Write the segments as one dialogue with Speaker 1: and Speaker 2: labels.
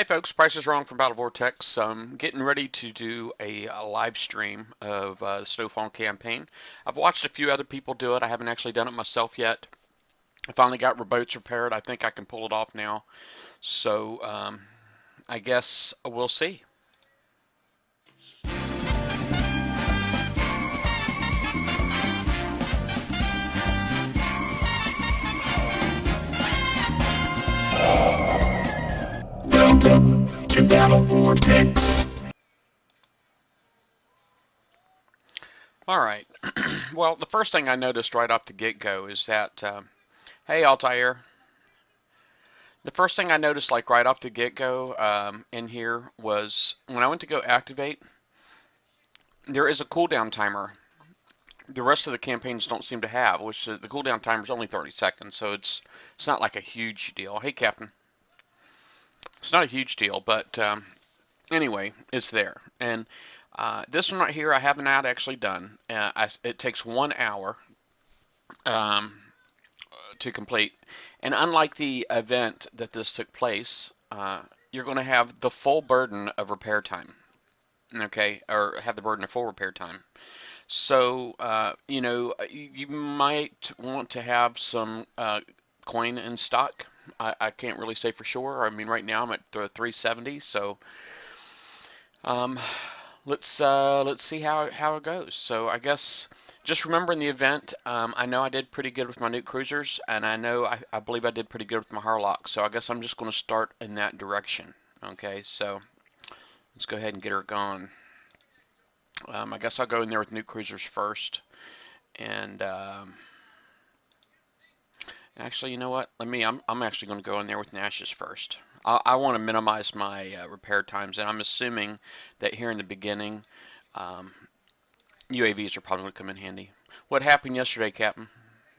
Speaker 1: Hi folks, Price is Wrong from Battle Vortex. I'm getting ready to do a live stream of the Snowfall Campaign. I've watched a few other people do it. I haven't actually done it myself yet. I finally got boats repaired. I think I can pull it off now. So I guess we'll see.
Speaker 2: Welcome to Battle Vortex.
Speaker 1: All right. Well, the first thing I noticed right off the get-go is that, hey Altair, the first thing I noticed like right off the get-go in here was when I went to go activate, there is a cooldown timer. The rest of the campaigns don't seem to have, which the cooldown timer is only 30 seconds, so it's not like a huge deal. Hey, Captain, it's not a huge deal, but anyway, it's there. And this one right here, I have not actually done. It takes 1 hour um, to complete, and unlike the event that this took place, you're going to have the full burden of repair time. Okay, or have the burden of full repair time. So, you might want to have some coin in stock. I can't really say for sure. I mean, right now I'm at 370, so um, let's see how it goes. So I guess just remember in the event, I know I did pretty good with my nuke cruisers, and I believe I did pretty good with my Harlock. So I guess I'm just going to start in that direction. Okay, so let's go ahead and get her going. I guess I'll go in there with nuke cruisers first. And actually, you know what? I'm actually going to go in there with Nash's first. I want to minimize my repair times, and I'm assuming that here in the beginning, um, UAVs are probably going to come in handy. What happened yesterday, Captain?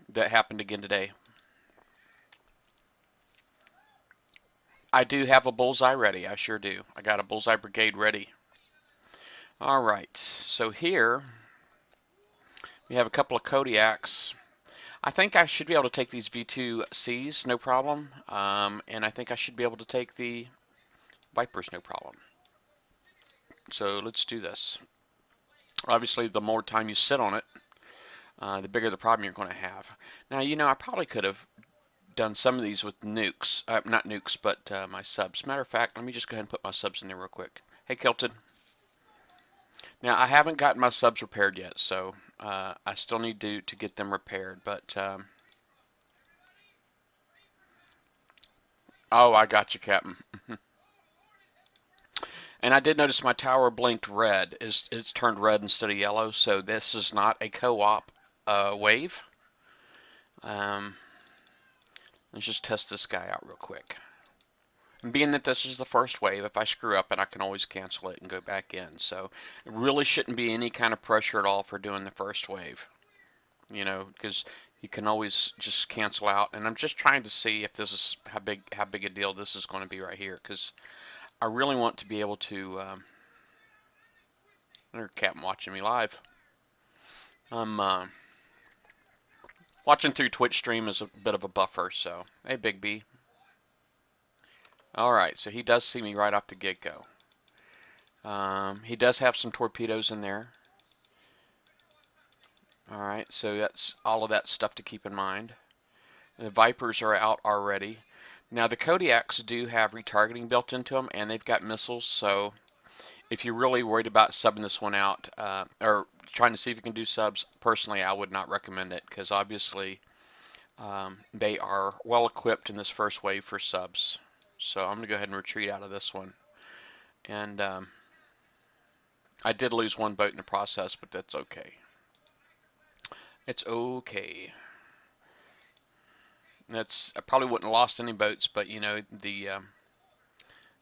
Speaker 1: That happened again today. I do have a bullseye ready. I sure do. I got a bullseye brigade ready. All right. So here we have a couple of Kodiaks. I think I should be able to take these V2Cs, no problem. And I think I should be able to take the Vipers, no problem. So let's do this. Obviously, the more time you sit on it, the bigger the problem you're going to have. Now, I probably could have done some of these with nukes. Not nukes, but my subs. Matter of fact, let me just go ahead and put my subs in there real quick. Hey, Kilton. Now, I haven't gotten my subs repaired yet, so I still need to get them repaired. But, oh, I got you, Captain. And I did notice my tower blinked red. It's turned red instead of yellow, so this is not a co-op wave. Let's just test this guy out real quick. And being that this is the first wave, if I screw up, and I can always cancel it and go back in. So it really shouldn't be any kind of pressure at all for doing the first wave. Because you can always just cancel out. And I'm just trying to see if this is how big a deal this is going to be right here, because I really want to be able to. There's Captain watching me live. I'm watching through Twitch stream is a bit of a buffer, so hey, Big B. All right, so he does see me right off the get-go. He does have some torpedoes in there. All right, so that's all of that stuff to keep in mind. The Vipers are out already. Now the Kodiaks do have retargeting built into them, and they've got missiles. So if you're really worried about subbing this one out, or trying to see if you can do subs, personally, I would not recommend it, because obviously they are well equipped in this first wave for subs. So I'm gonna go ahead and retreat out of this one. And I did lose one boat in the process, but that's okay. It's okay. I probably wouldn't have lost any boats, but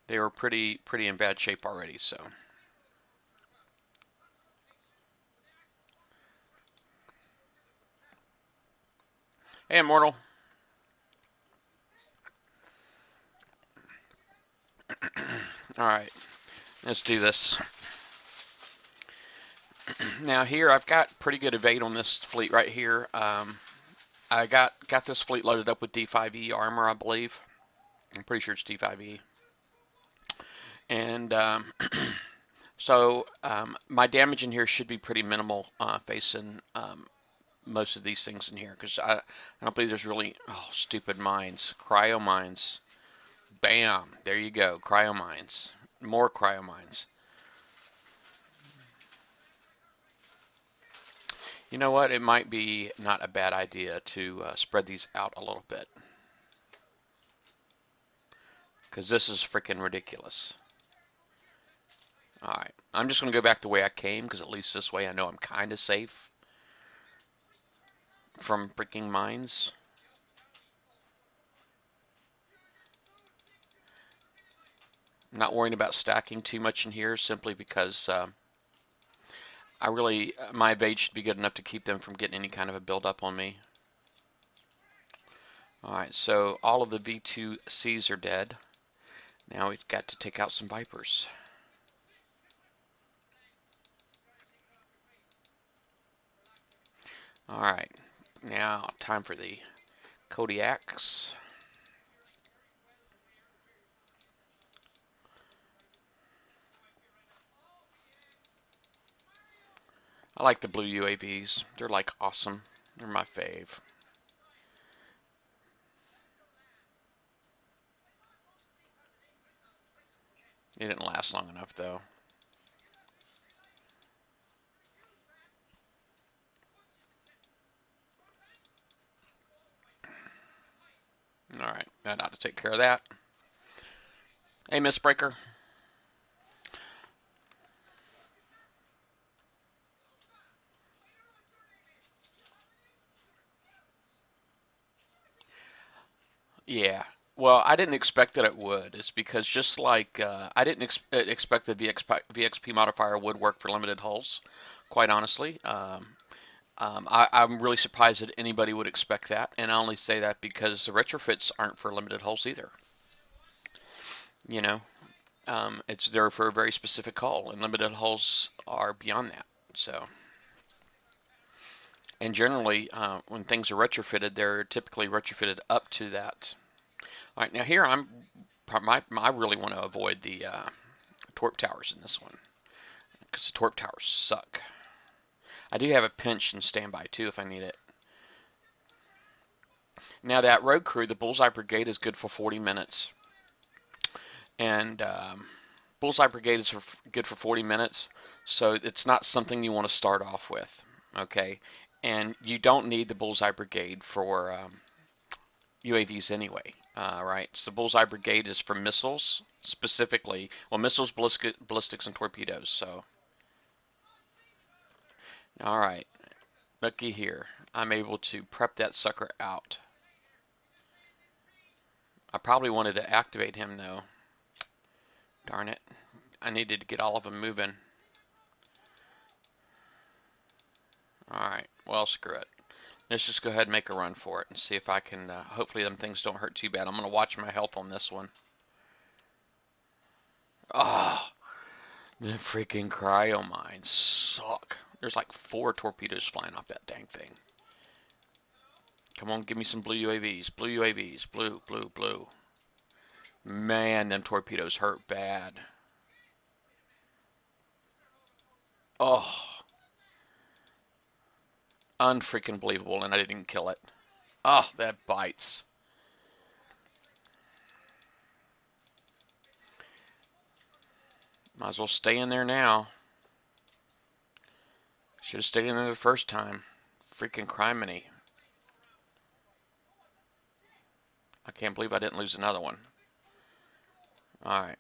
Speaker 1: they were pretty in bad shape already. So hey, Immortal. All right, let's do this. Now here I've got pretty good evade on this fleet right here. I got this fleet loaded up with D5E armor, I believe. I'm pretty sure it's D5E. And so my damage in here should be pretty minimal facing most of these things in here because I don't believe there's really stupid mines, cryo mines. Bam, there you go, cryo mines, more cryo mines. You know what? It might be not a bad idea to spread these out a little bit because this is freaking ridiculous. All right, I'm just gonna go back the way I came because at least this way I know I'm kind of safe from freaking mines. I'm not worrying about stacking too much in here simply because my evade should be good enough to keep them from getting any kind of a build-up on me. Alright, so all of the V2Cs are dead. Now we've got to take out some Vipers. Alright, now time for the Kodiaks. I like the blue UAVs. They're like awesome. They're my fave. They didn't last long enough though. Alright, that ought to take care of that. Hey, Miss Breaker. Yeah. Well, I didn't expect that it would. It's because just like I didn't expect the VXP modifier would work for limited hulls, quite honestly. I'm really surprised that anybody would expect that, and I only say that because the retrofits aren't for limited hulls either. You know, it's there for a very specific hull, and limited hulls are beyond that. So, and generally, when things are retrofitted, they're typically retrofitted up to that. All right, now here I really want to avoid the torp towers in this one because the torp towers suck. I do have a pinch and standby too if I need it. Now that road crew, the Bullseye Brigade is good for 40 minutes, and Bullseye Brigade is good for 40 minutes, so it's not something you want to start off with, okay? And you don't need the Bullseye Brigade for UAVs anyway, right? So the Bullseye Brigade is for missiles specifically, well, missiles, ballistics, and torpedoes. So, all right, looky here. I'm able to prep that sucker out. I probably wanted to activate him though. Darn it. I needed to get all of them moving. Alright, well, screw it. Let's just go ahead and make a run for it and see if I can, hopefully them things don't hurt too bad. I'm going to watch my health on this one. Oh, the freaking cryo mines suck. There's like 4 torpedoes flying off that dang thing. Come on, give me some blue UAVs. Blue UAVs. Blue, blue, blue. Man, them torpedoes hurt bad. Oh, unfreaking believable, and I didn't kill it. Oh, that bites. Might as well stay in there now. Should have stayed in there the first time. Freaking criminy. I can't believe I didn't lose another one. Alright.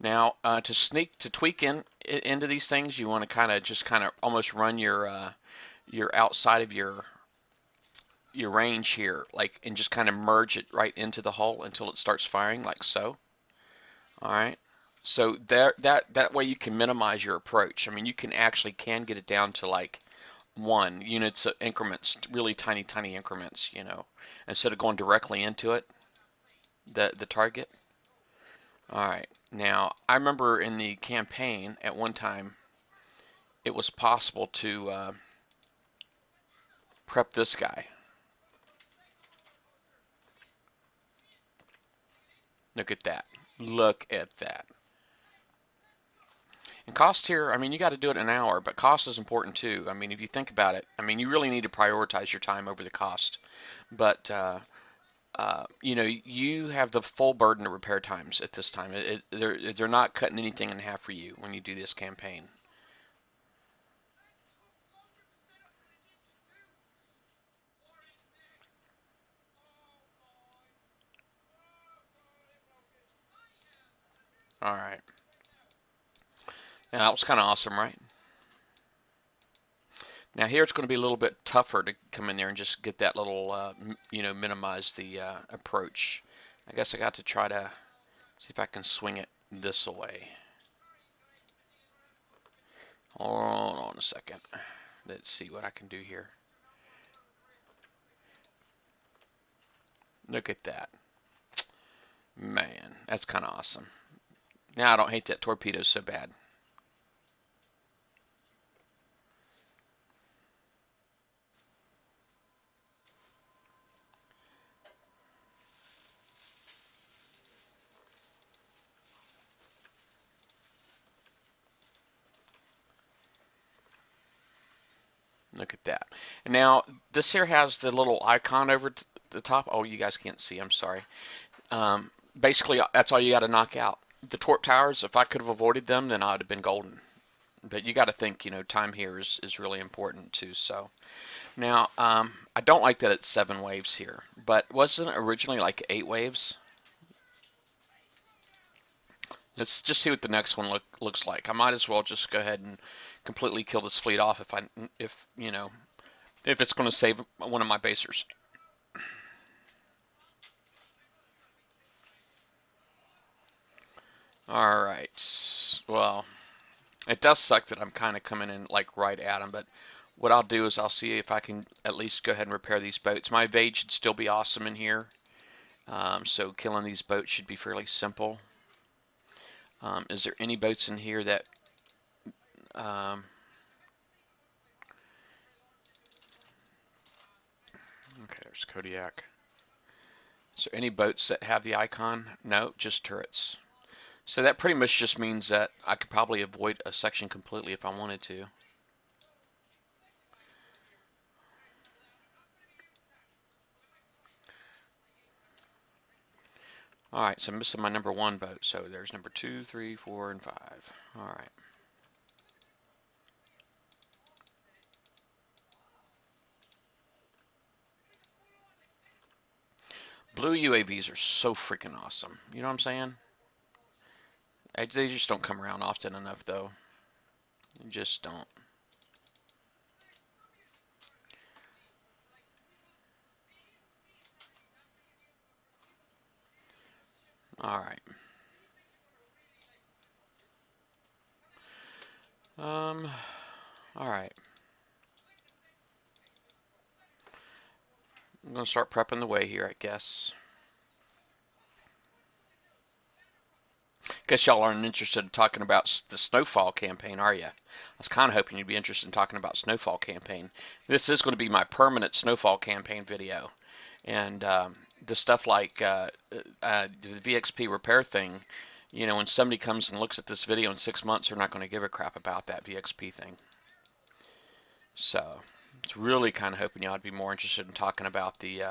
Speaker 1: Now, to tweak into these things, you want to kind of almost run your outside of your range here, like, and just kind of merge it right into the hull until it starts firing, like so. All right. So that way you can minimize your approach. I mean, you can get it down to like 1 units of increments, really tiny increments, instead of going directly into it, the target. All right. Now, I remember in the campaign at one time, it was possible to prep this guy. Look at that. Look at that. And cost here, I mean, you got to do it in an hour, but cost is important too. I mean, if you think about it, I mean, you really need to prioritize your time over the cost. But you know, you have the full burden of repair times at this time. They're not cutting anything in half for you when you do this campaign. All right. Now that was kind of awesome, right? Now here it's going to be a little bit tougher to come in there and just get that little, you know, minimize the approach. I guess I got to try to see if I can swing it this way. Hold on a second. Let's see what I can do here. Look at that. Man, that's kind of awesome. Now I don't hate that torpedo so bad. Look at that. And now this here has the little icon over the top. Oh, you guys can't see. I'm sorry. Basically, that's all you got to knock out. The torp towers, if I could have avoided them, then I would have been golden. But you got to think, you know, time here is really important too. So now, I don't like that it's 7 waves here, but wasn't it originally like 8 waves? Let's just see what the next one looks like. I might as well just go ahead and completely kill this fleet off if you know, if it's going to save one of my basers. All right. Well, it does suck that I'm kind of coming in like right at them, but what I'll do is I'll see if I can at least go ahead and repair these boats. My evade should still be awesome in here, so killing these boats should be fairly simple. Is there any boats in here that um, okay, there's Kodiak. Is there any boats that have the icon? No, just turrets. So that pretty much just means that I could probably avoid a section completely if I wanted to. All right, so I'm missing my number 1 boat. So there's number 2, 3, 4, and 5. All right. Blue UAVs are so freaking awesome. You know what I'm saying? They just don't come around often enough, though. They just don't. All right. Um. All right. I'm gonna start prepping the way here, I guess. Guess y'all aren't interested in talking about the Snowfall Campaign, are you? I was kind of hoping you'd be interested in talking about Snowfall Campaign. This is going to be my permanent Snowfall Campaign video. And the stuff like the VXP repair thing, you know, when somebody comes and looks at this video in 6 months, they're not going to give a crap about that VXP thing. So it's really kind of hoping y'all would be more interested in talking about the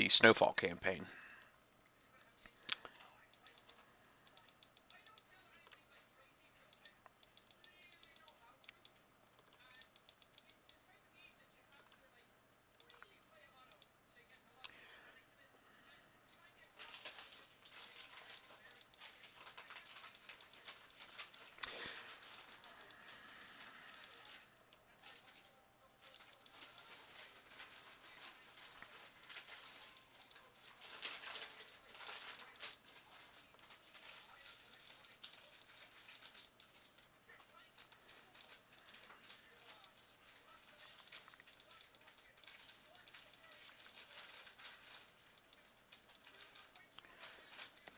Speaker 1: Snowfall Campaign.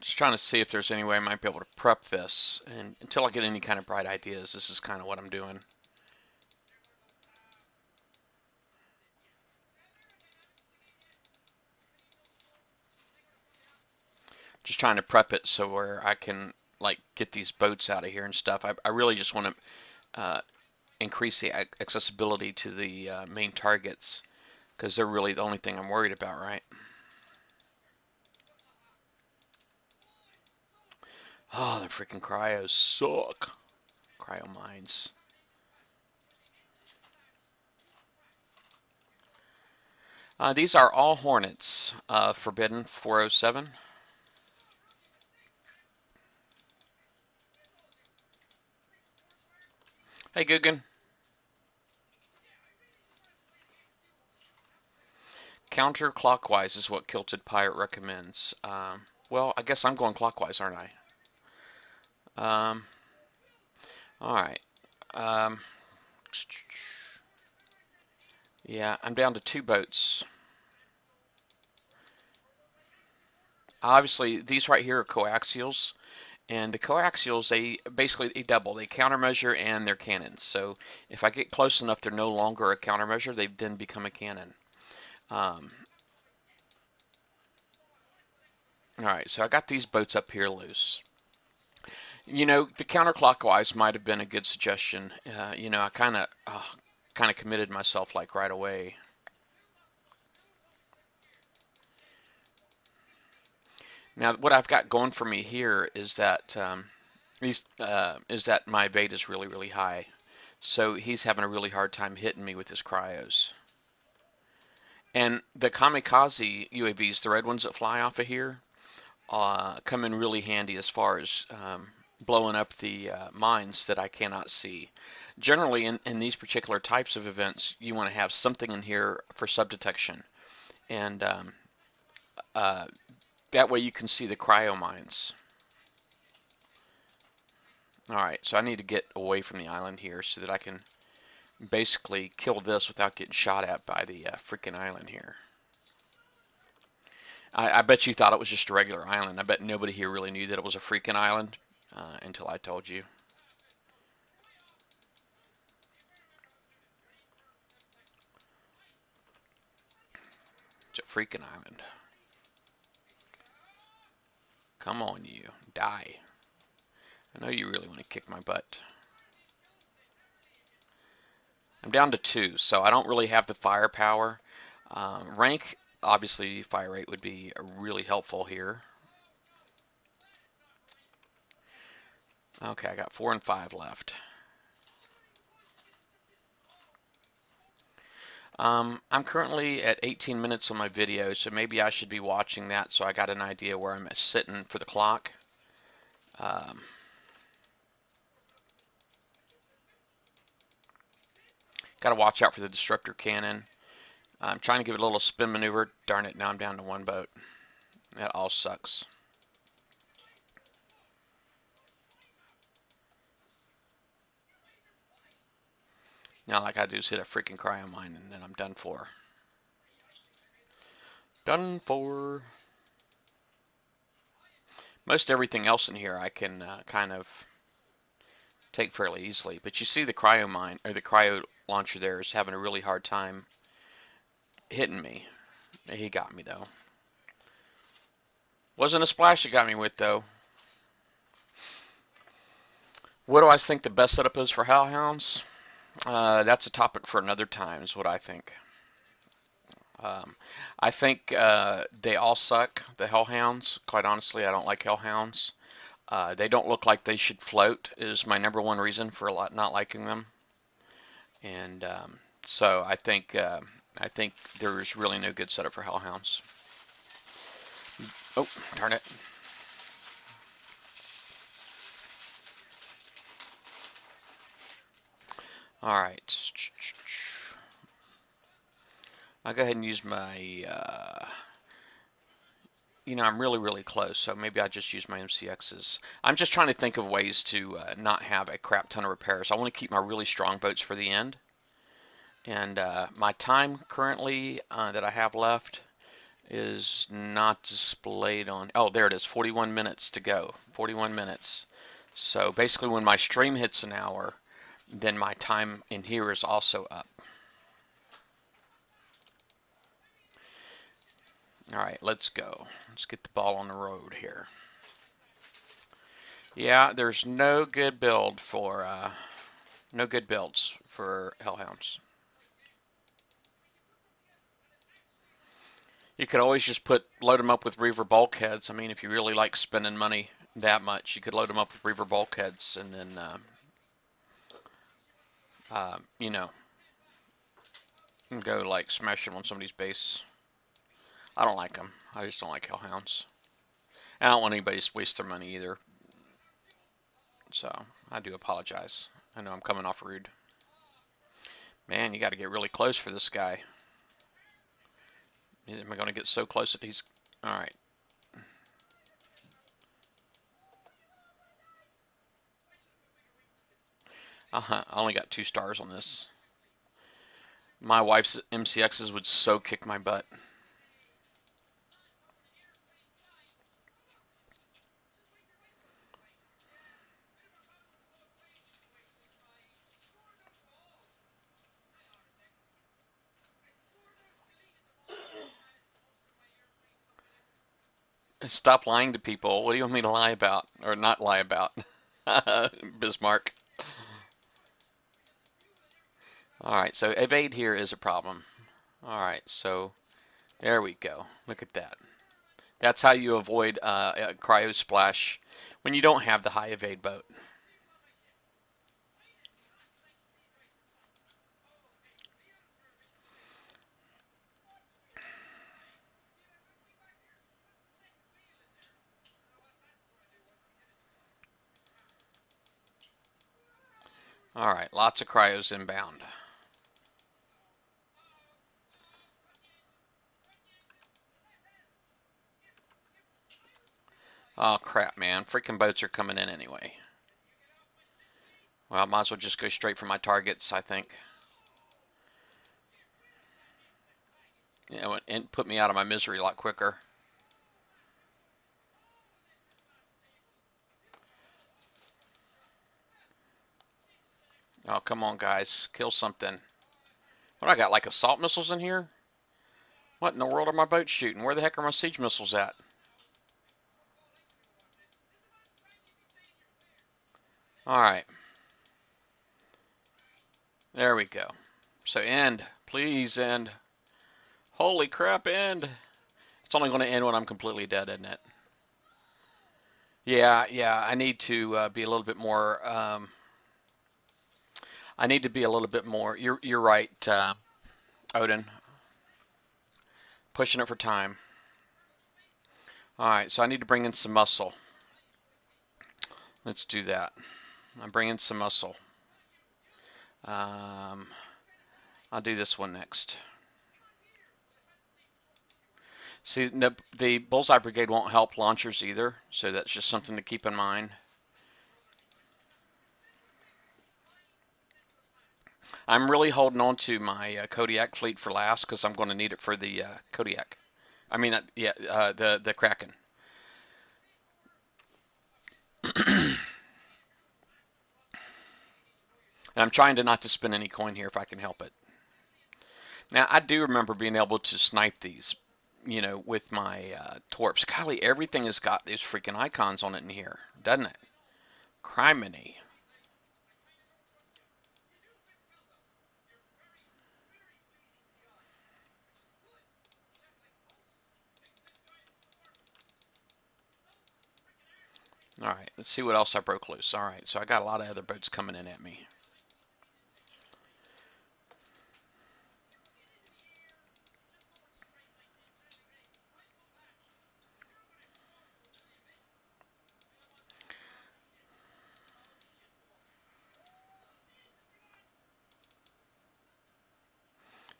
Speaker 1: Just trying to see if there's any way I might be able to prep this. And until I get any kind of bright ideas, this is kind of what I'm doing. just trying to prep it so where I can like get these boats out of here and stuff. I really just want to increase the accessibility to the main targets because they're really the only thing I'm worried about, right? Oh, the freaking cryos suck. Cryo mines. These are all Hornets. Forbidden 407. Hey, Guggen. Counterclockwise is what Kilted Pirate recommends. Well, I guess I'm going clockwise, aren't I? Um, all right. Um, yeah, I'm down to 2 boats. Obviously, these right here are coaxials, and the coaxials they double. They countermeasure and they're cannons. So if I get close enough, they're no longer a countermeasure. They then become a cannon. Um, all right, so I got these boats up here loose. You know, the counterclockwise might have been a good suggestion. You know, I kind of committed myself like right away. Now, what I've got going for me here is that is that my bait is really really high, so he's having a really hard time hitting me with his cryos. And the kamikaze UAVs, the red ones that fly off of here, come in really handy as far as blowing up the mines that I cannot see. Generally, in these particular types of events, you want to have something in here for subdetection, and uh, that way you can see the cryo mines. All right, so I need to get away from the island here so that I can basically kill this without getting shot at by the freaking island here. I bet you thought it was just a regular island. I bet nobody here really knew that it was a freaking island until I told you. It's a freaking island. Come on, you. Die. I know you really want to kick my butt. I'm down to 2, so I don't really have the firepower. Rank, obviously, fire rate would be really helpful here. Okay, I got 4 and 5 left. I'm currently at 18 minutes on my video, so maybe I should be watching that so I got an idea where I'm sitting for the clock. Um, Got to watch out for the disruptor cannon. I'm trying to give it a little spin maneuver. Darn it, now I'm down to 1 boat. That all sucks. Now all I gotta do is hit a freaking cryo mine and then I'm done for. Done for. Most everything else in here I can kind of take fairly easily. But you see the cryo mine, or the cryo launcher there is having a really hard time hitting me. He got me though. Wasn't a splash that got me with though. What do I think the best setup is for hellhounds? That's a topic for another time, is what I think. Um, I think they all suck, the hellhounds. Quite honestly, I don't like hellhounds. They don't look like they should float, is my #1 reason for not liking them. And so I think there's really no good setup for hellhounds. Oh, darn it. All right. I'll go ahead and use my, you know, I'm really, really close, so maybe I just use my MCXs. I'm just trying to think of ways to not have a crap ton of repairs. I want to keep my really strong boats for the end. And my time currently that I have left is not displayed on, oh, there it is, 41 minutes to go, 41 minutes. So basically when my stream hits an hour, then my time in here is also up. All right, let's go. Let's get the ball on the road here. Yeah, there's no good build for no good builds for Hellhounds. You could always just load them up with Reaver bulkheads. I mean, if you really like spending money that much, you could load them up with Reaver bulkheads and then, you know, and go like smash them on somebody's base. I don't like them. I just don't like Hellhounds. I don't want anybody to waste their money either. So I do apologize. I know I'm coming off rude. Man, you got to get really close for this guy. Am I going to get so close that he's... All right. I only got 2 stars on this. My wife's MCXs would so kick my butt. Stop lying to people. What do you want me to lie about? Or not lie about? Bismarck. Alright, so evade here is a problem. Alright, so there we go. Look at that. That's how you avoid a cryo splash when you don't have the high evade boat. Alright, lots of cryos inbound. Oh crap, man. Freaking boats are coming in anyway. Well, I might as well just go straight for my targets, I think. You know, and put me out of my misery a lot quicker. Oh, come on, guys. Kill something. What, I got like assault missiles in here? What in the world are my boats shooting? Where the heck are my siege missiles at? Alright. There we go. So end. Please end. Holy crap, end. It's only going to end when I'm completely dead, isn't it? Yeah, I need to be a little bit more, I need to be a little bit more, you're right, Odin. Pushing it for time. Alright, so I need to bring in some muscle. Let's do that. I'm bringing some muscle. Um, I'll do this one next. See, the Bullseye Brigade won't help launchers either, so that's just something to keep in mind. I'm really holding on to my Kodiak fleet for last because I'm going to need it for the Kodiak. I mean, yeah, the Kraken. And I'm trying to not to spend any coin here if I can help it. Now, I do remember being able to snipe these, you know, with my torps. Golly, everything has got these freaking icons on it in here, doesn't it? Criminy. All right, let's see what else I broke loose. All right, so I got a lot of other boats coming in at me.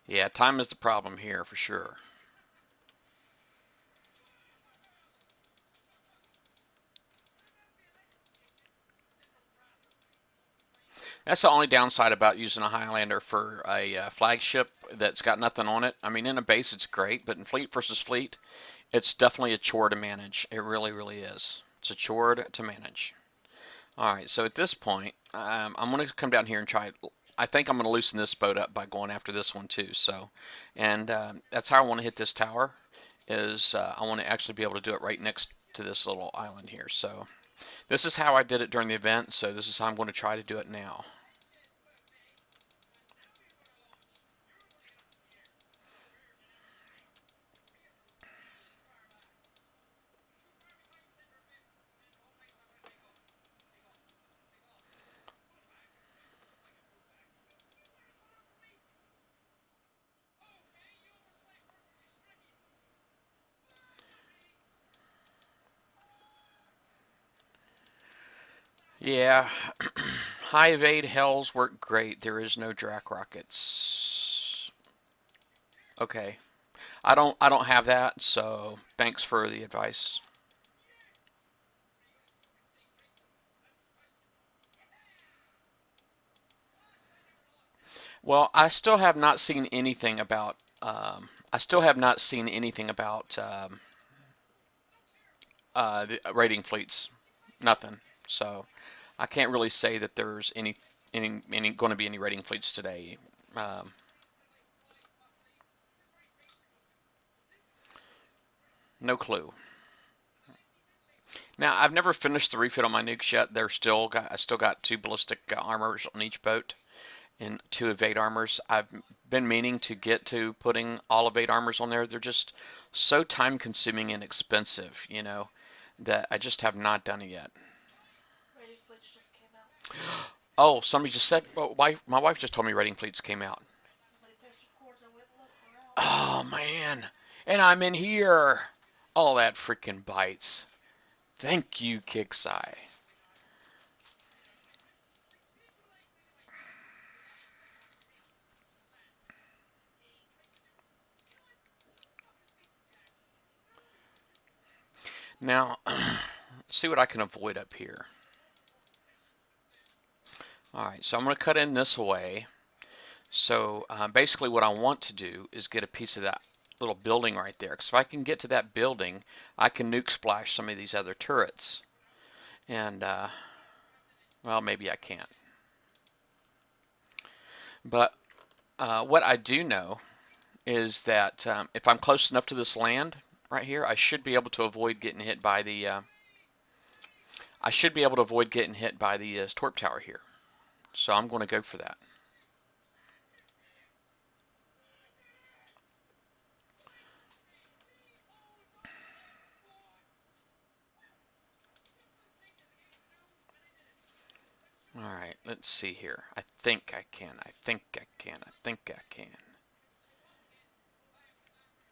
Speaker 1: Yeah, time is the problem here for sure. That's the only downside about using a Highlander for a flagship that's got nothing on it. I mean, in a base it's great, but in fleet versus fleet, it's definitely a chore to manage. It really, really is. It's a chore to manage. All right, so at this point, I'm going to come down here and try. I think I'm going to loosen this boat up by going after this one too. So, and that's how I want to hit this tower. Is I want to actually be able to do it right next to this little island here. So This is how I did it during the event, so this is how I'm going to try to do it now. Yeah, high evade hells work great. There is no drac rockets. Okay, I don't have that, so thanks for the advice. Well, I still have not seen anything about. I still have not seen anything about the raiding fleets. Nothing. So I can't really say that there's any going to be any raiding fleets today. Um, no clue. Now I've never finished the refit on my nukes yet. I still got two ballistic armors on each boat and two evade armors. I've been meaning to get to putting all evade armors on there. They're just so time consuming and expensive, that I just have not done it yet.
Speaker 3: Rating footage just came out.
Speaker 1: Oh, somebody just said, well, my wife just told me raiding fleets came out.
Speaker 3: Somebody posted records. I went and looked. We're out.
Speaker 1: Oh man, and I'm in here. All that freaking bites. Thank you, Kixeye. Now, let's see what I can avoid up here. All right, so I'm going to cut in this way. So basically what I want to do is get a piece of that little building right there. Because if I can get to that building, I can nuke splash some of these other turrets. And, well, maybe I can't. But what I do know is that if I'm close enough to this land right here, I should be able to avoid getting hit by the torp tower here. So I'm going to go for that. All right, let's see here. I think I can. I think I can. I think I can.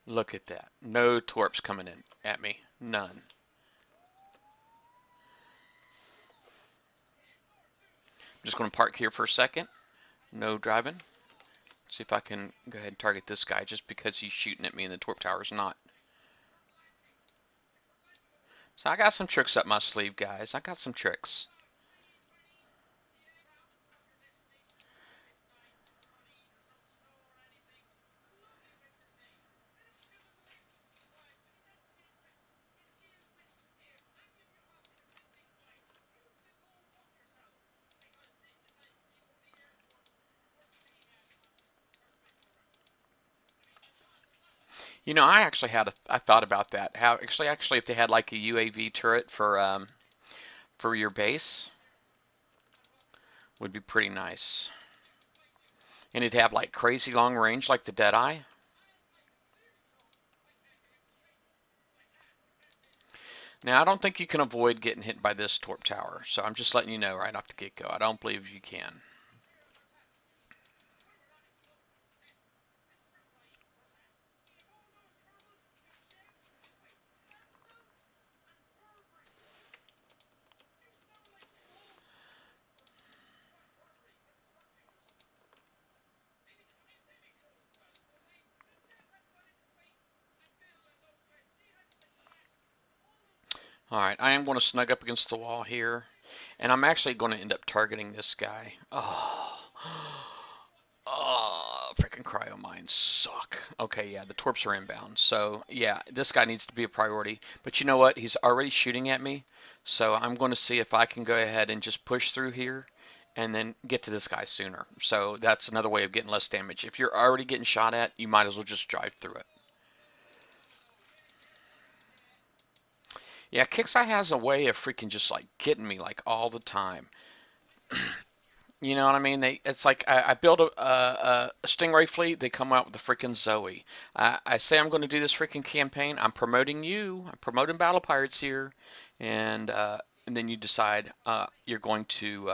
Speaker 1: Look at that. No torps coming in at me. None. I'm just going to park here for a second. No driving. See if I can go ahead and target this guy just because he's shooting at me and the torp tower's not. So I got some tricks up my sleeve, guys. I got some tricks. I thought about that. How actually, if they had like a UAV turret for your base, would be pretty nice. And it'd have like crazy long range like the Deadeye. Now, I don't think you can avoid getting hit by this torp tower, so I'm just letting you know right off the get-go. I don't believe you can. All right, I am going to snug up against the wall here, and I'm actually going to end up targeting this guy. Oh, freaking cryo mines suck. Okay, yeah, the torps are inbound, so yeah, this guy needs to be a priority. But you know what? He's already shooting at me, so I'm going to see if I can go ahead and just push through here and then get to this guy sooner. So that's another way of getting less damage. If you're already getting shot at, you might as well just drive through it. Yeah, Kixeye has a way of freaking just like getting me like all the time. You know what I mean? It's like I build a Stingray fleet. They come out with the freaking Zoe. I say I'm going to do this freaking campaign. I'm promoting you. I'm promoting Battle Pirates here, and then you decide you're going to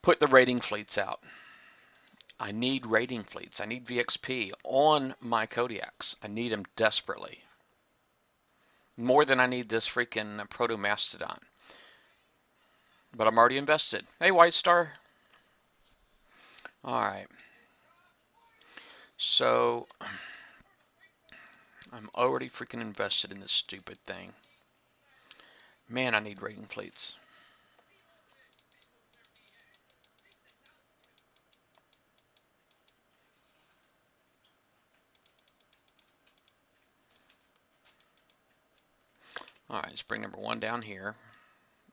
Speaker 1: put the raiding fleets out. I need raiding fleets. I need VXP on my Kodiaks. I need them desperately, more than I need this freaking Proto Mastodon. But I'm already invested. Hey, White Star. All right. So I'm already freaking invested in this stupid thing. Man, I need raiding fleets. All right, let's bring number 1 down here,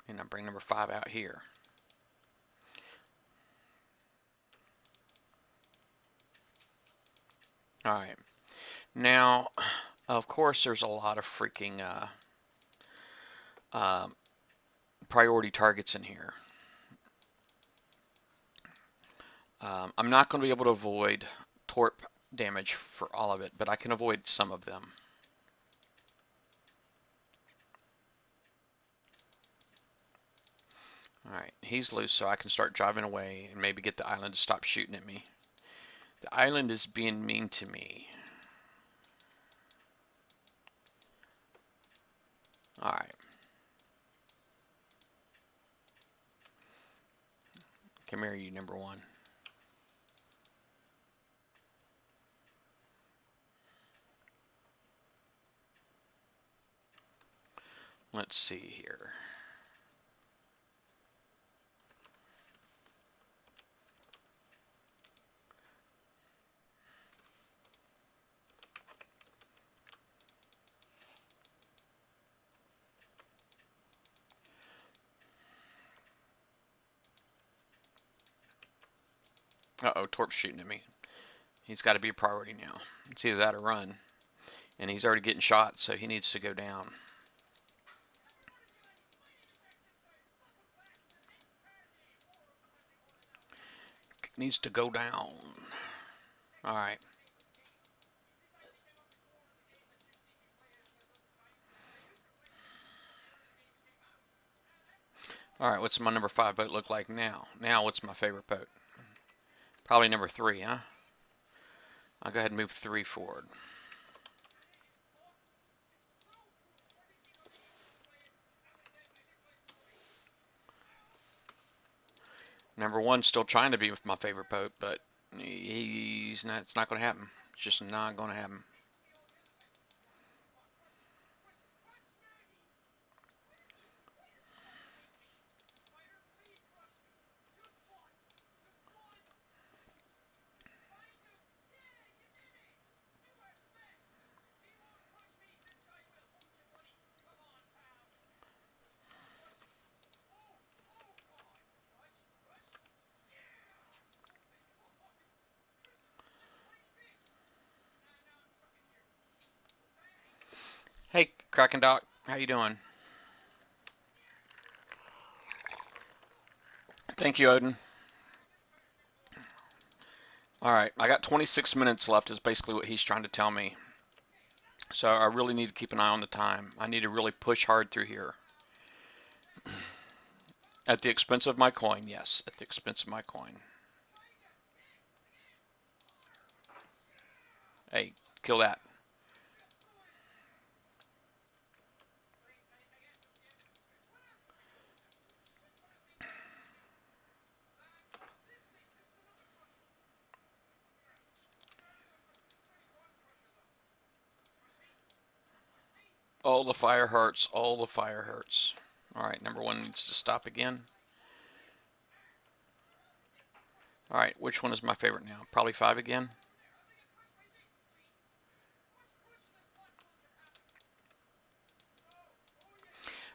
Speaker 1: and I'll bring number 5 out here. All right. Now, of course, there's a lot of freaking uh, priority targets in here. I'm not going to be able to avoid torp damage for all of it, but I can avoid some of them. Alright, he's loose, so I can start driving away and maybe get the island to stop shooting at me. The island is being mean to me. Alright, come here, you number 1. Let's see here. Uh-oh, Torp's shooting at me. He's got to be a priority now. It's either that or run. And he's already getting shot, so he needs to go down. Needs to go down. Alright. Alright, what's my number 5 boat look like now? Now, what's my favorite boat? Probably number 3, huh? I'll go ahead and move 3 forward. Number 1's still trying to be with my favorite boat, but he's not. It's not going to happen. It's just not going to happen. Hey, Kraken Doc, how you doing? Thank you, Odin. All right, I got 26 minutes left is basically what he's trying to tell me. So I really need to keep an eye on the time. I need to really push hard through here. At the expense of my coin, yes, at the expense of my coin. Hey, kill that. All the fire hurts, all the fire hurts. All right, number 1 needs to stop again. All right, which one is my favorite now? Probably 5 again.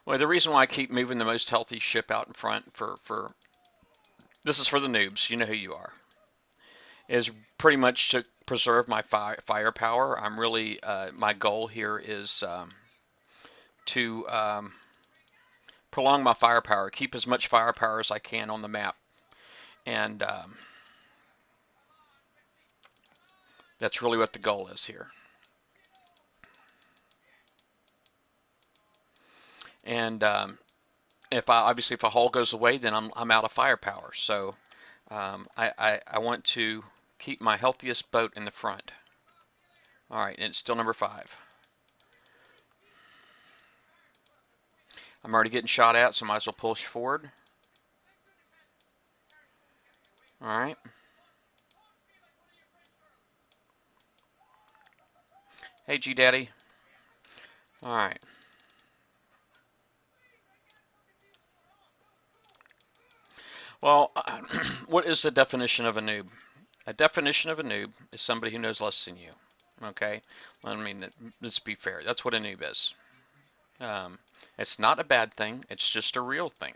Speaker 1: Well, the reason why I keep moving the most healthy ship out in front for this is for the noobs, you know who you are, is pretty much to preserve my firepower. I'm really my goal here is to prolong my firepower, keep as much firepower as I can on the map. And that's really what the goal is here. And if a hull goes away, then I'm out of firepower. So I want to keep my healthiest boat in the front. All right, and it's still number 5. I'm already getting shot at, so I might as well push forward. All right. Hey, G Daddy. All right. Well, what is the definition of a noob? A definition of a noob is somebody who knows less than you. Okay? I mean, let's be fair. That's what a noob is. Um, it's not a bad thing. It's just a real thing.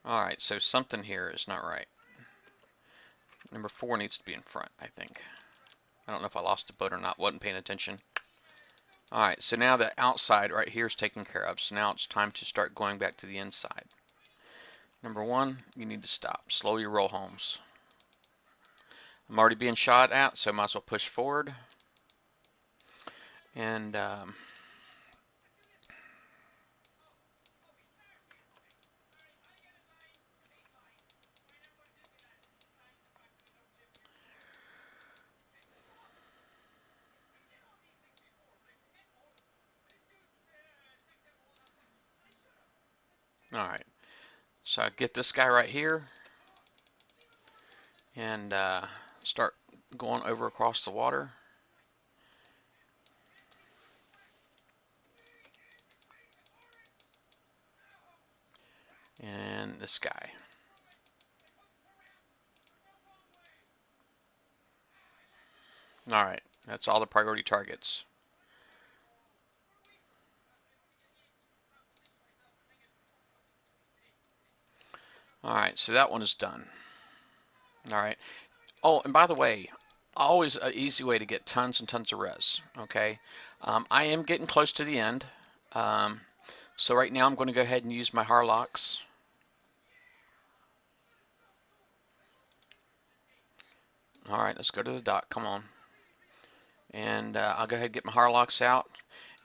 Speaker 1: All right, so something here is not right. Number 4 needs to be in front, I think. I don't know if I lost a boat or not. Wasn't paying attention. All right, so now the outside right here is taken care of. So now it's time to start going back to the inside. Number 1, you need to stop. Slow your roll homes. I'm already being shot at, so I might as well push forward. And all right, so I get this guy right here and start going over across the water. And this guy. All right, that's all the priority targets. All right, so that one is done. All right. Oh, and by the way, always an easy way to get tons and tons of res. Okay. I am getting close to the end. Um, so right now I'm going to go ahead and use my Harlocks. All right, let's go to the dock. Come on. And I'll go ahead and get my Harlocks out.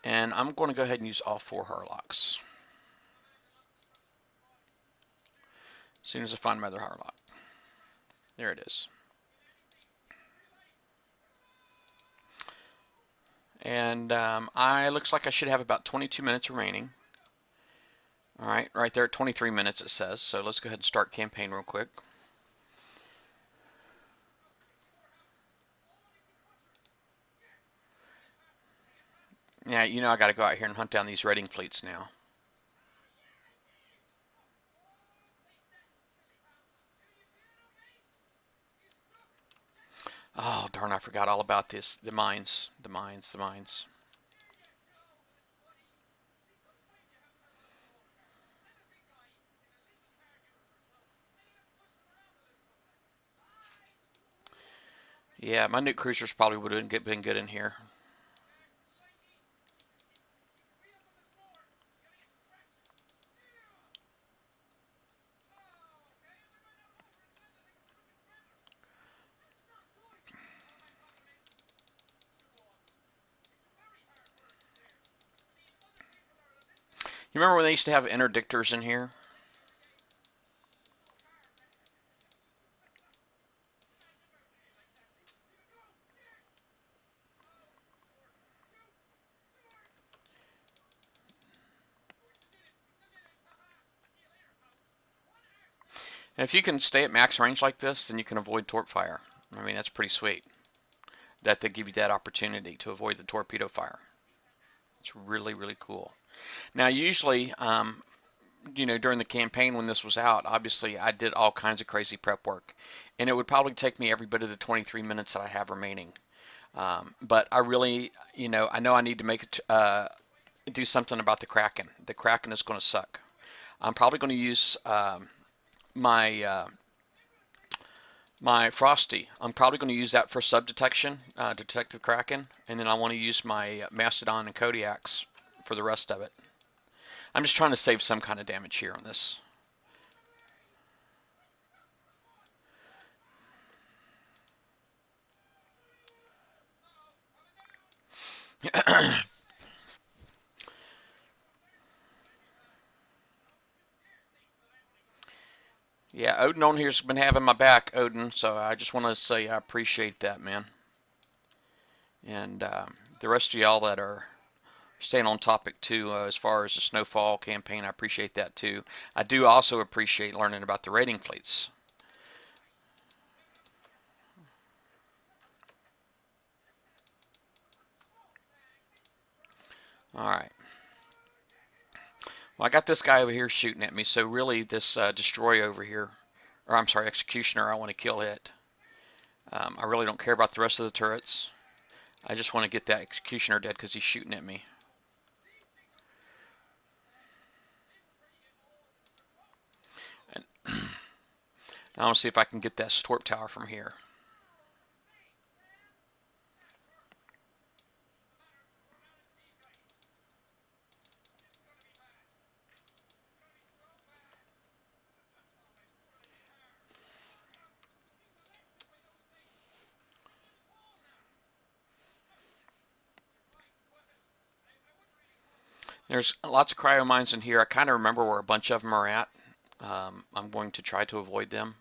Speaker 1: And I'm going to go ahead and use all 4 Harlocks. As soon as I find my other Harlock. There it is. And I looks like I should have about 22 minutes remaining. All right, right there at 23 minutes it says. So let's go ahead and start campaign real quick. Yeah, you know I got to go out here and hunt down these raiding fleets now. Oh, darn, I forgot all about this. The mines, the mines, the mines. Yeah, my nuke cruisers probably would have been good in here. You remember when they used to have interdictors in here? And if you can stay at max range like this, then you can avoid torp fire. I mean, that's pretty sweet that they give you that opportunity to avoid the torpedo fire. It's really, really cool. Now, usually, you know, during the campaign when this was out, obviously I did all kinds of crazy prep work, and it would probably take me every bit of the 23 minutes that I have remaining. But I really, you know I need to make it do something about the Kraken. The Kraken is going to suck. I'm probably going to use my my Frosty. I'm probably going to use that for sub detection, to detect the Kraken, and then I want to use my Mastodon and Kodiaks for the rest of it. I'm just trying to save some kind of damage here on this. Yeah, Odin on here's been having my back, Odin, so I just want to say I appreciate that, man. And the rest of y'all that are staying on topic too, as far as the Snowfall campaign, I appreciate that too. I do also appreciate learning about the raiding fleets. All right. Well, I got this guy over here shooting at me, so really this destroyer over here, or I'm sorry, executioner, I want to kill it. I really don't care about the rest of the turrets. I just want to get that executioner dead because he's shooting at me. And I want to see if I can get that storp tower from here. There's lots of cryo mines in here. I kind of remember where a bunch of them are at. I'm going to try to avoid them.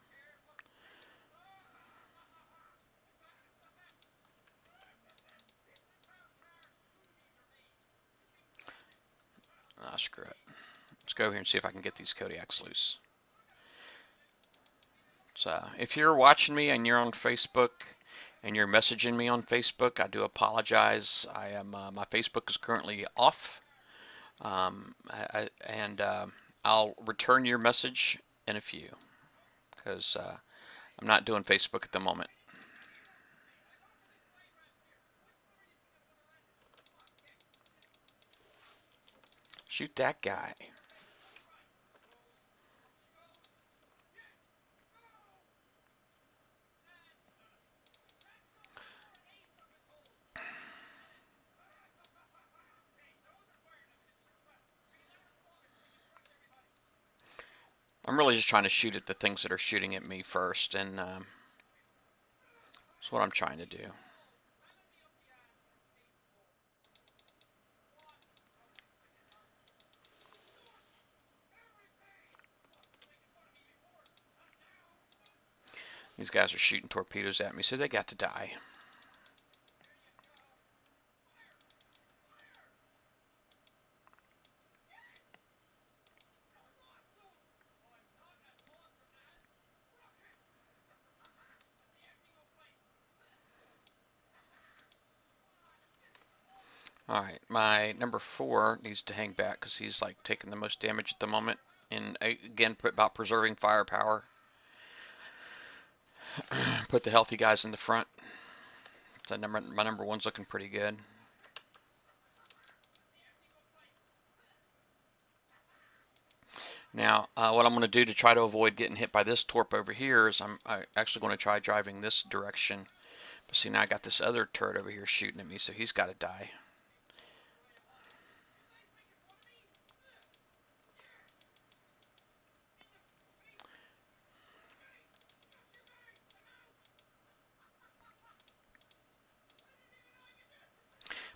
Speaker 1: Screw it. Let's go here and see if I can get these Kodiaks loose. So if you're watching me and you're on Facebook and you're messaging me on Facebook, I do apologize. I am my Facebook is currently off, and I'll return your message in a few because I'm not doing Facebook at the moment. Shoot that guy. I'm really just trying to shoot at the things that are shooting at me first, and that's what I'm trying to do. These guys are shooting torpedoes at me, so they got to die. All right, my number 4 needs to hang back because he's like taking the most damage at the moment. And again, about preserving firepower. Put the healthy guys in the front. So my number 1's looking pretty good. Now, what I'm going to do to try to avoid getting hit by this torp over here is I'm actually going to try driving this direction. But see, now I got this other turret over here shooting at me, so he's got to die.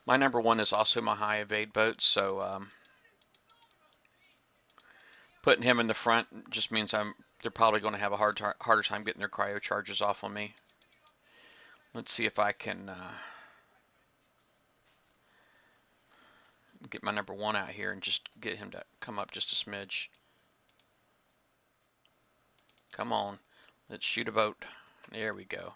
Speaker 1: My number 1 is also my high evade boat, so putting him in the front just means they're probably going to have a harder time getting their cryo charges off on me. Let's see if I can get my number 1 out here and just get him to come up just a smidge. Come on, let's shoot a boat. There we go.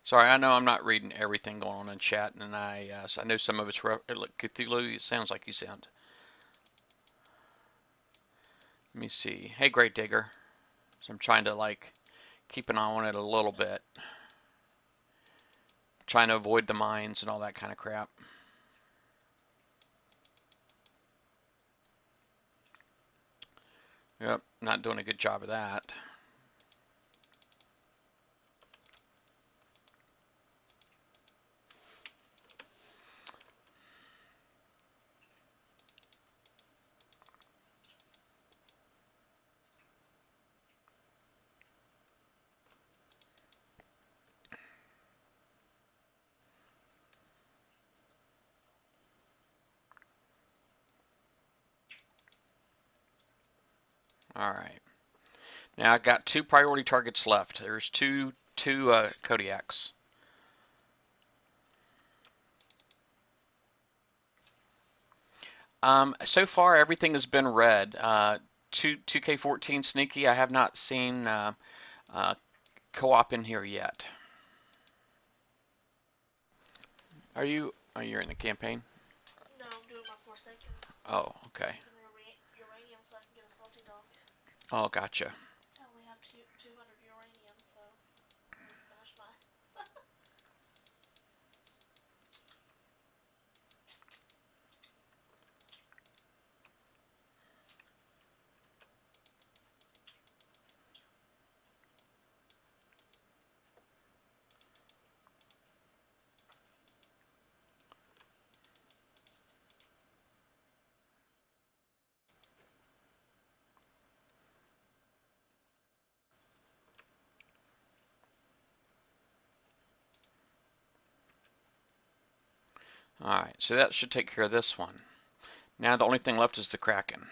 Speaker 1: Sorry, I know I'm not reading everything going on in chat, and so I know some of it's rough. Look, Cthulhu, it sounds like you sound. Let me see. Hey, Great Digger. So I'm trying to like keep an eye on it a little bit. Trying to avoid the mines and all that kind of crap. Yep, not doing a good job of that. All right. Now I've got 2 priority targets left. There's two Kodiaks. So far everything has been red. 2K14 sneaky. I have not seen uh, co-op in here yet. You're in the campaign?
Speaker 3: No, I'm doing my 4 seconds.
Speaker 1: Oh, okay.
Speaker 3: Some uranium so I can get a salty dog.
Speaker 1: Oh, gotcha.
Speaker 3: I only have 200 uranium, so I need to finish mine.
Speaker 1: All right, so that should take care of this one. Now the only thing left is the Kraken.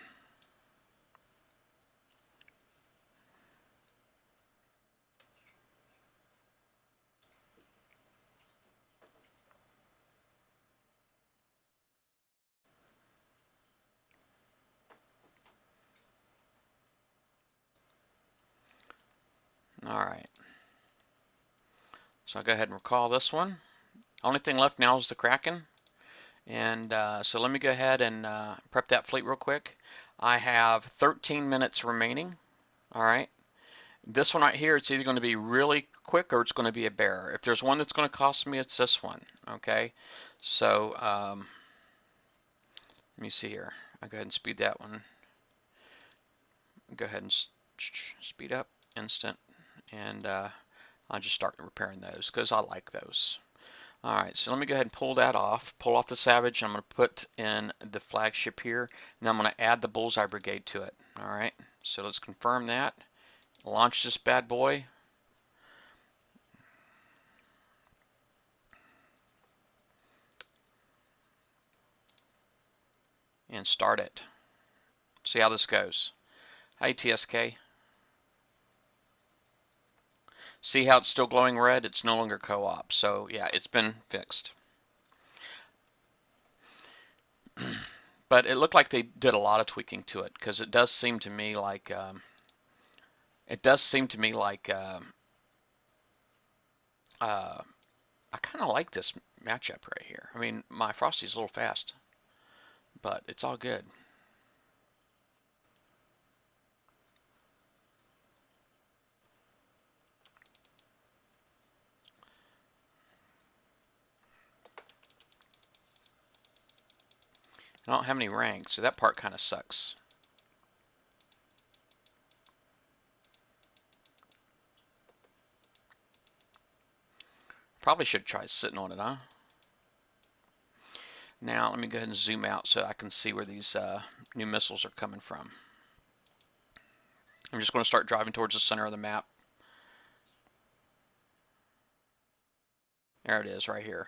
Speaker 1: All right. So I'll go ahead and recall this one. Only thing left now is the Kraken. And so let me go ahead and prep that fleet real quick. I have 13 minutes remaining. All right. This one right here, it's either going to be really quick or it's going to be a bear. If there's one that's going to cost me, it's this one. Okay. So let me see here. I'll go ahead and speed that one. Go ahead and speed up instant. And I'll just start repairing those because I like those. All right, so let me go ahead and pull that off. Pull off the Savage. I'm going to put in the flagship here, and I'm going to add the Bullseye Brigade to it. All right, so let's confirm that. Launch this bad boy. And start it. See how this goes. Hey, TSK. See how it's still glowing red? It's no longer co-op. So yeah, it's been fixed. But it looked like they did a lot of tweaking to it because it does seem to me like I kind of like this matchup right here. I mean, my Frosty's a little fast, but it's all good. I don't have any ranks, so that part kind of sucks. Probably should try sitting on it, huh? Now, let me go ahead and zoom out so I can see where these new missiles are coming from. I'm just going to start driving towards the center of the map. There it is, right here.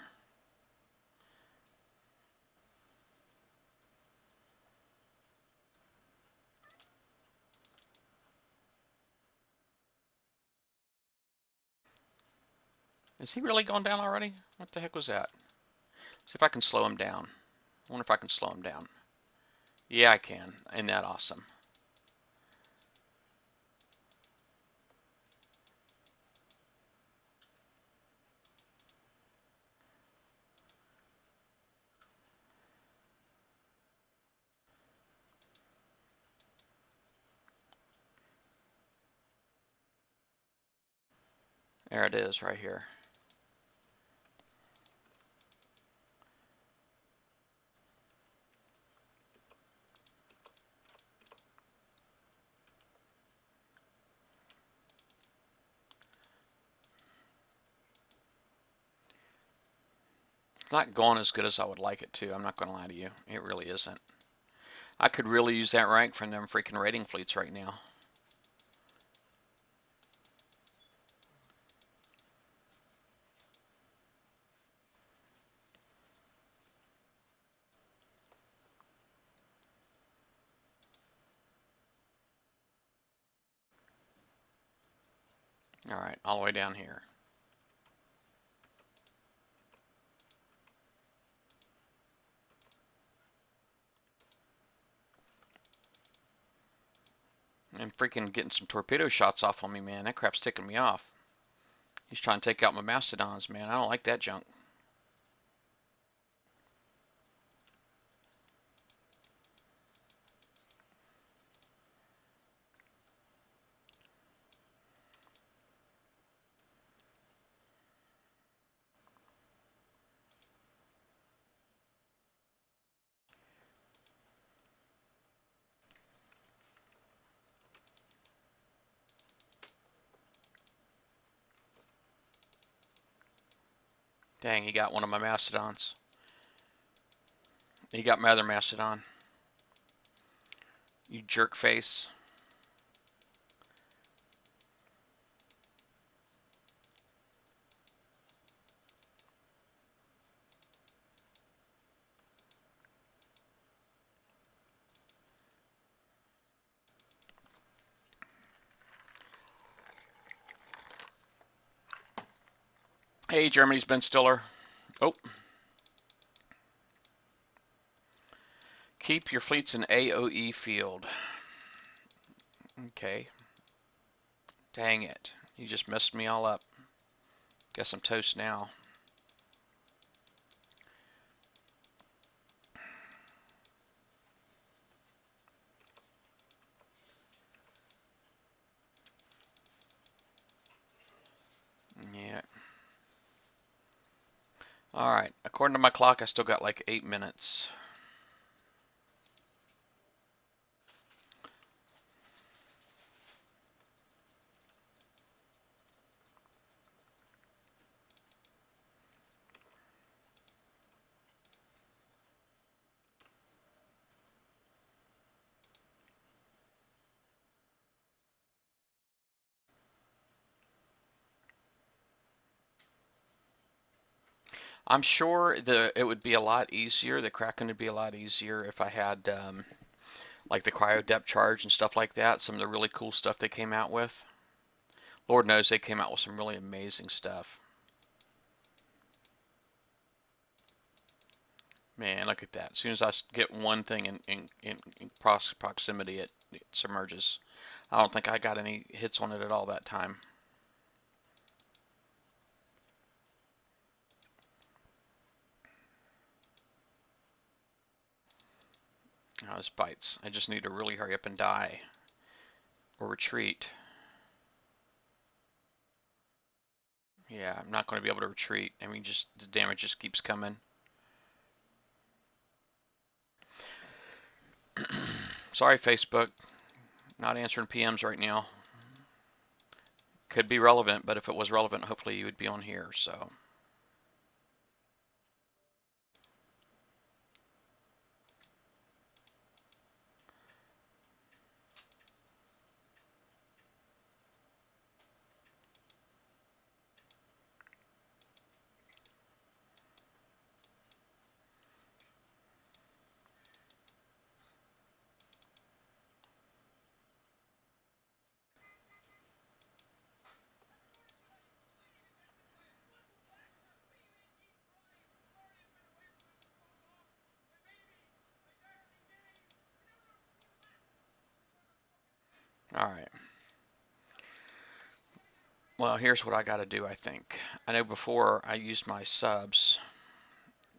Speaker 1: Is he really going down already? What the heck was that? See if I can slow him down. I wonder if I can slow him down. Yeah, I can. Ain't that awesome? There it is right here. It's not going as good as I would like it to. I'm not going to lie to you. It really isn't. I could really use that rank from them freaking raiding fleets right now. All right, all the way down here. And freaking getting some torpedo shots off on me, man. That crap's ticking me off. He's trying to take out my mastodons, man. I don't like that junk. Dang, he got one of my mastodons. He got my other mastodon. You jerk face. Hey, Germany's Ben Stiller. Oh, keep your fleets in AOE field. Okay. Dang it. You just messed me all up. Guess I'm toast now. Yeah. All right. According to my clock, I still got like 8 minutes. I'm sure it would be a lot easier. The Kraken would be a lot easier if I had like the cryo depth charge and stuff like that. Some of the really cool stuff they came out with. Lord knows they came out with some really amazing stuff. Man, look at that. As soon as I get one thing in proximity, it submerges. I don't think I got any hits on it at all that time. Oh, this bites. I just need to really hurry up and die or retreat. Yeah, I'm not going to be able to retreat. I mean, just the damage just keeps coming. Sorry, Facebook. Not answering PMs right now. Could be relevant, but if it was relevant, hopefully you would be on here. So, all right. Well, here's what I got to do, I think. I know before I used my subs,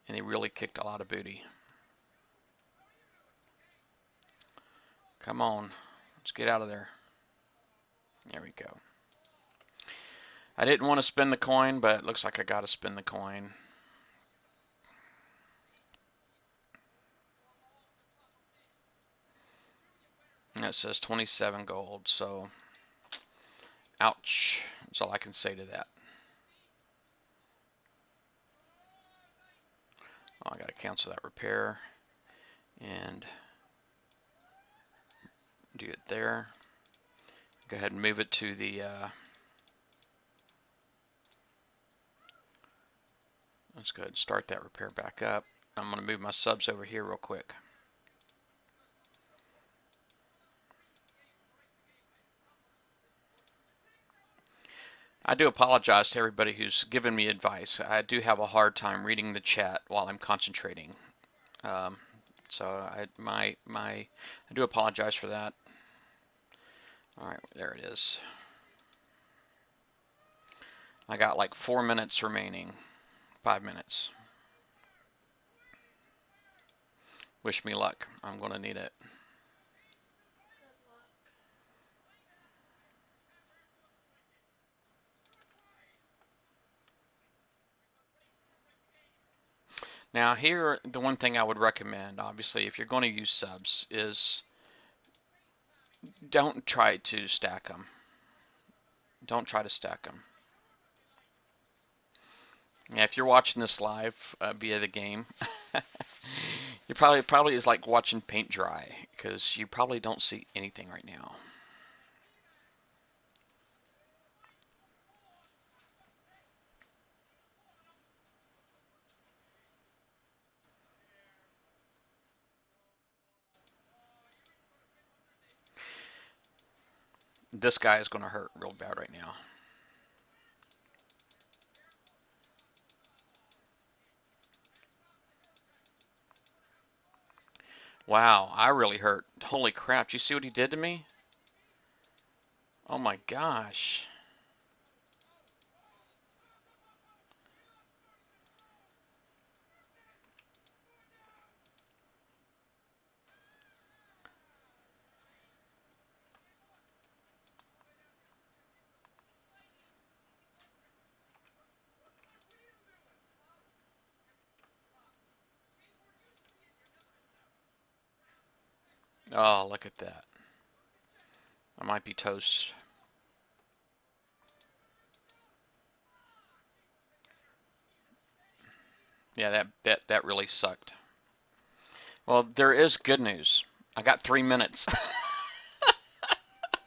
Speaker 1: and they really kicked a lot of booty. Come on. Let's get out of there. There we go. I didn't want to spend the coin, but it looks like I got to spend the coin. And it says 27 gold, so ouch. That's all I can say to that. Oh, I got to cancel that repair and do it there. Go ahead and move it to the let's go ahead and start that repair back up. I'm going to move my subs over here real quick. I do apologize to everybody who's given me advice. I do have a hard time reading the chat while I'm concentrating. Um, so I do apologize for that. All right, there it is. I got like 4 minutes remaining. 5 minutes. Wish me luck. I'm going to need it.
Speaker 3: Good luck.
Speaker 1: Now here, the one thing I would recommend, obviously, if you're going to use subs, is don't try to stack them. Don't try to stack them. Yeah, if you're watching this live via the game, you probably is like watching paint dry because you probably don't see anything right now. This guy is going to hurt real bad right now. Wow, I really hurt. Holy crap, you see what he did to me? Oh my gosh. Oh, look at that. I might be toast. Yeah, that really sucked. Well, there is good news. I got 3 minutes.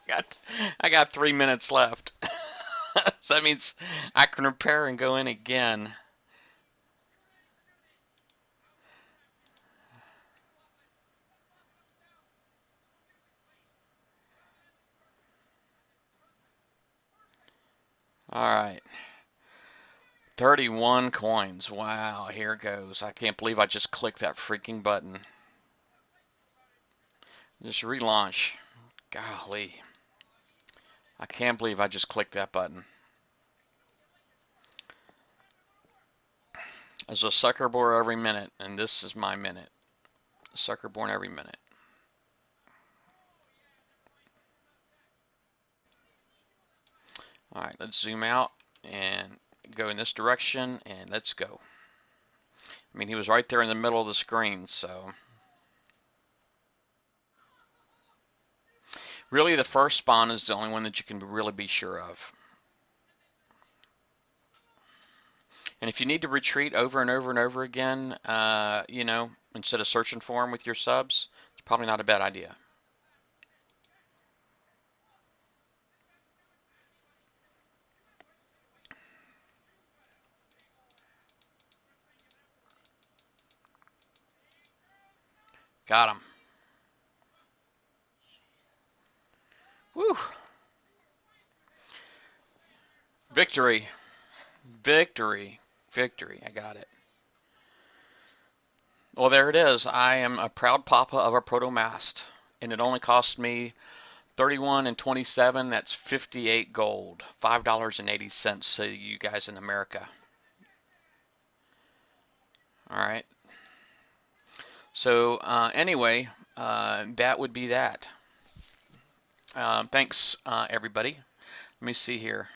Speaker 1: got I got 3 minutes left. So that means I can repair and go in again. All right. 31 coins. Wow, here goes. I can't believe I just clicked that freaking button. Just relaunch. Golly. I can't believe I just clicked that button. There's a sucker board every minute, and this is my minute. Sucker born every minute. All right, let's zoom out and go in this direction, and let's go. I mean, he was right there in the middle of the screen, so. Really, the first spawn is the only one that you can really be sure of. And if you need to retreat over and over and over again, you know, instead of searching for them with your subs, it's probably not a bad idea. Got him. Woo! Victory. Victory. Victory. I got it. Well, there it is. I am a proud papa of a protomast, and it only cost me 31 and 27. That's 58 gold. $5.80 to you guys in America. All right. So anyway, that would be that. Thanks, everybody. Let me see here.